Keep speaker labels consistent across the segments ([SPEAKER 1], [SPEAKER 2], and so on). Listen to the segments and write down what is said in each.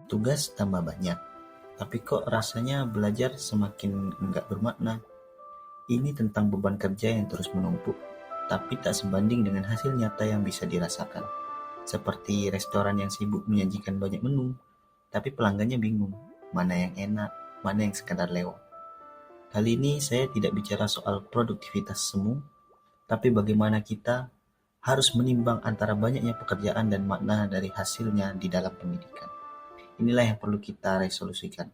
[SPEAKER 1] Tugas tambah banyak, tapi kok rasanya belajar semakin enggak bermakna. Ini tentang beban kerja yang terus menumpuk, tapi tak sebanding dengan hasil nyata yang bisa dirasakan. Seperti restoran yang sibuk menyajikan banyak menu, tapi pelanggannya bingung, mana yang enak, mana yang sekadar lewat. Kali ini saya tidak bicara soal produktivitas semu, tapi bagaimana kita harus menimbang antara banyaknya pekerjaan dan makna dari hasilnya di dalam pendidikan. Inilah yang perlu kita resolusikan.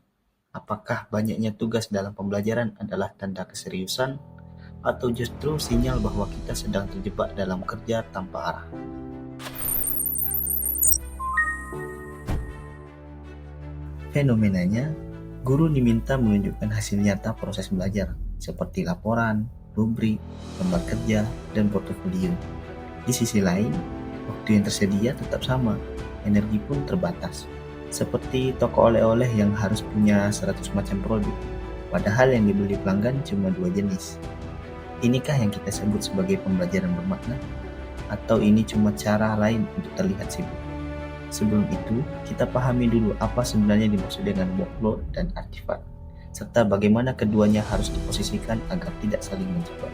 [SPEAKER 1] Apakah banyaknya tugas dalam pembelajaran adalah tanda keseriusan atau justru sinyal bahwa kita sedang terjebak dalam kerja tanpa arah? Fenomenanya, guru diminta menunjukkan hasil nyata proses belajar, seperti laporan, rubrik, lembar kerja, dan portofolio. Di sisi lain, waktu yang tersedia tetap sama, energi pun terbatas. Seperti toko oleh-oleh yang harus punya 100 macam produk, padahal yang dibeli pelanggan cuma 2 jenis. Inikah yang kita sebut sebagai pembelajaran bermakna? Atau ini cuma cara lain untuk terlihat sibuk? Sebelum itu, kita pahami dulu apa sebenarnya dimaksud dengan workload dan artifak, serta bagaimana keduanya harus diposisikan agar tidak saling menjebak.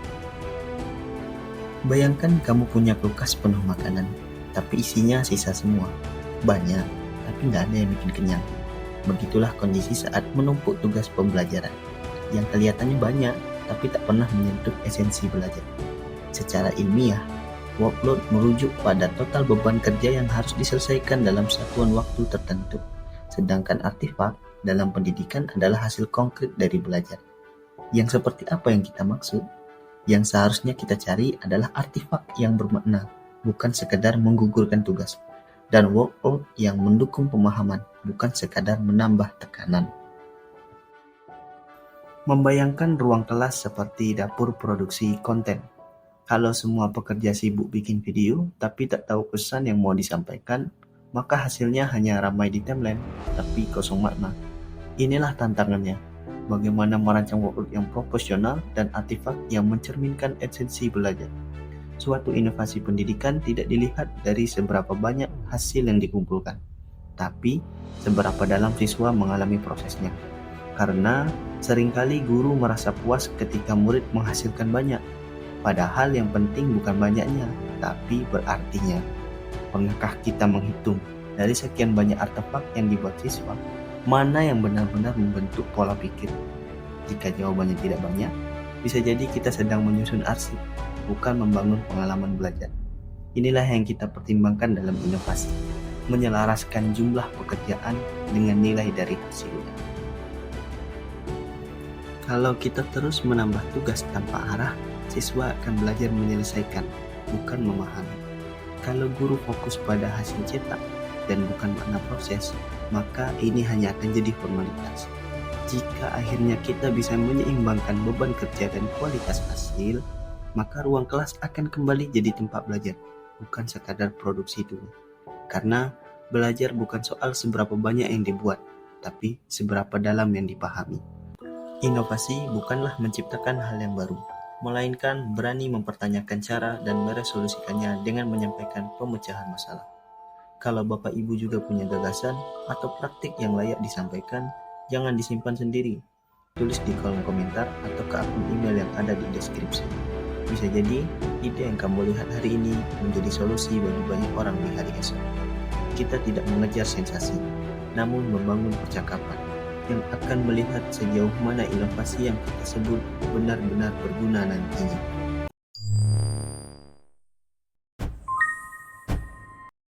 [SPEAKER 1] Bayangkan kamu punya kulkas penuh makanan, tapi isinya sisa semua. Banyak, tapi tidak ada yang bikin kenyang. Begitulah kondisi saat menumpuk tugas pembelajaran, yang kelihatannya banyak, tapi tak pernah menyentuh esensi belajar. Secara ilmiah, workload merujuk pada total beban kerja yang harus diselesaikan dalam satuan waktu tertentu, sedangkan artifak dalam pendidikan adalah hasil konkret dari belajar. Yang seperti apa yang kita maksud? Yang seharusnya kita cari adalah artifak yang bermakna, bukan sekadar menggugurkan tugas, dan workload yang mendukung pemahaman, bukan sekadar menambah tekanan. Membayangkan ruang kelas seperti dapur produksi konten. Kalau semua pekerja sibuk bikin video, tapi tak tahu pesan yang mau disampaikan, maka hasilnya hanya ramai di timeline, tapi kosong makna. Inilah tantangannya, bagaimana merancang workload yang proporsional dan artifak yang mencerminkan esensi belajar. Suatu inovasi pendidikan tidak dilihat dari seberapa banyak hasil yang dikumpulkan, tapi seberapa dalam siswa mengalami prosesnya. Karena seringkali guru merasa puas ketika murid menghasilkan banyak, padahal yang penting bukan banyaknya, tapi berartinya. Pernahkah kita menghitung dari sekian banyak artefak yang dibuat siswa, mana yang benar-benar membentuk pola pikir? Jika jawabannya tidak banyak, bisa jadi kita sedang menyusun arsip, bukan membangun pengalaman belajar. Inilah yang kita pertimbangkan dalam inovasi, menyelaraskan jumlah pekerjaan dengan nilai dari hasilnya. Kalau kita terus menambah tugas tanpa arah, siswa akan belajar menyelesaikan, bukan memahami. Kalau guru fokus pada hasil cetak dan bukan makna proses, maka ini hanya akan jadi formalitas. Jika akhirnya kita bisa menyeimbangkan beban kerja dan kualitas hasil, maka ruang kelas akan kembali jadi tempat belajar, bukan sekadar produksi dulu. Karena belajar bukan soal seberapa banyak yang dibuat, tapi seberapa dalam yang dipahami. Inovasi bukanlah menciptakan hal yang baru, melainkan berani mempertanyakan cara dan meresolusikannya dengan menyampaikan pemecahan masalah. Kalau Bapak Ibu juga punya gagasan atau praktik yang layak disampaikan, jangan disimpan sendiri. Tulis di kolom komentar atau ke akun email yang ada di deskripsi. Bisa jadi, ide yang kamu lihat hari ini menjadi solusi bagi banyak orang di hari esok. Kita tidak mengejar sensasi, namun membangun percakapan yang akan melihat sejauh mana inovasi yang kita sebut benar-benar berguna nantinya.